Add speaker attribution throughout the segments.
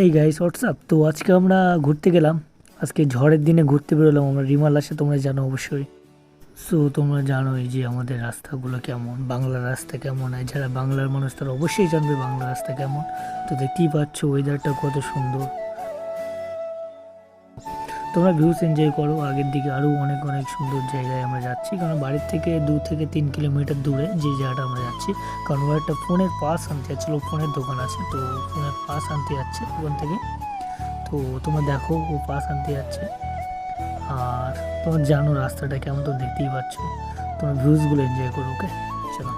Speaker 1: এই guys WhatsApp. তো আজকে আমরা ঘুরতে গেলাম। আজকে ঝড়ের দিনে ঘুরতে বেরোলাম আমরা রিমাল আসে, তোমরা জানো অবশ্যই। সো তোমরা জানোই যে আমাদের রাস্তাগুলো কেমন, বাংলার রাস্তা কেমন হয়। যারা বাংলার মানুষ তারা অবশ্যই জানবে বাংলার রাস্তা কেমন। তো দেখতেই পাচ্ছ ওয়েদারটা কত সুন্দর। তোমরা ভিউস এনজয় করো। আগের দিকে আরও অনেক অনেক সুন্দর জায়গায় আমরা যাচ্ছি, কারণ বাড়ির থেকে 2 থেকে 3 কিলোমিটার দূরে যে জায়গাটা আমরা যাচ্ছি। কারণ ও একটা ফোনের পাস আনতে যাচ্ছিলো, ফোনের দোকান আছে, তো ফোনের পাস আনতে যাচ্ছে ওখান থেকে। তো তোমরা দেখো ও পাস আনতে যাচ্ছে। আর তোমরা জানো রাস্তাটা কেমন, তো দেখতেই পাচ্ছ। তোমরা ভিউজগুলো এনজয় করো। ওকে, চলো।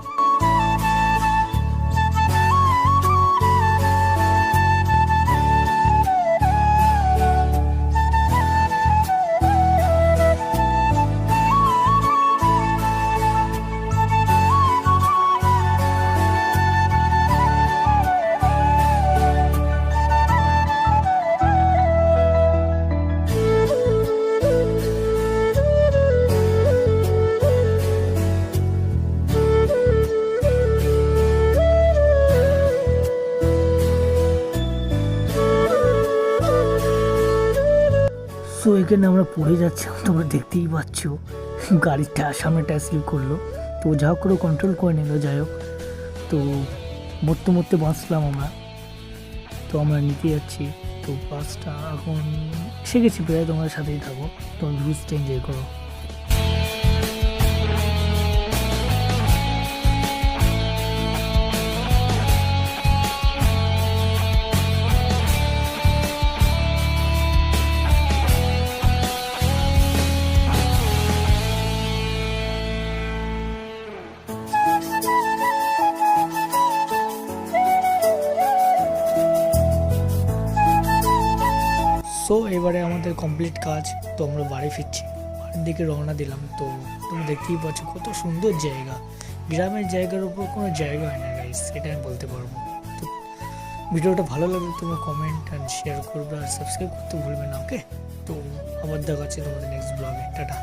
Speaker 1: সো এখানে আমরা পড়ে যাচ্ছিলাম, তোমরা দেখতেই পাচ্ছ। গাড়িটা সামনেটা স্লিপ করলো, তো যা হোক করে কন্ট্রোল করে নিল। যাই হোক, তো মরতে মরতে বাঁচলাম আমরা। তো আমরা নিতে যাচ্ছি, তো বাসটা এখন এসে গেছি প্রায়। তোমার সাথেই থাকো, তোমার ভিউজটা এনজয় করো। সো এবারে আমাদের কমপ্লিট কাজ, তো আমরা বাড়ি ফিরছি। বাড়ির দিকে রওনা দিলাম। তো তুমি দেখতেই পাচ্ছ কত সুন্দর জায়গা। গ্রামের জায়গার উপর কোনো জায়গা হয় না গাইস, এটা আমি বলতে পারবো। তো ভিডিওটা ভালো লাগলে তোমরা কমেন্ট অ্যান্ড শেয়ার করবে, আর সাবস্ক্রাইব করতে ভুলবে না। ওকে, তো আবার দেখা হচ্ছে তোমাদের নেক্সট ব্লগে। টাটা।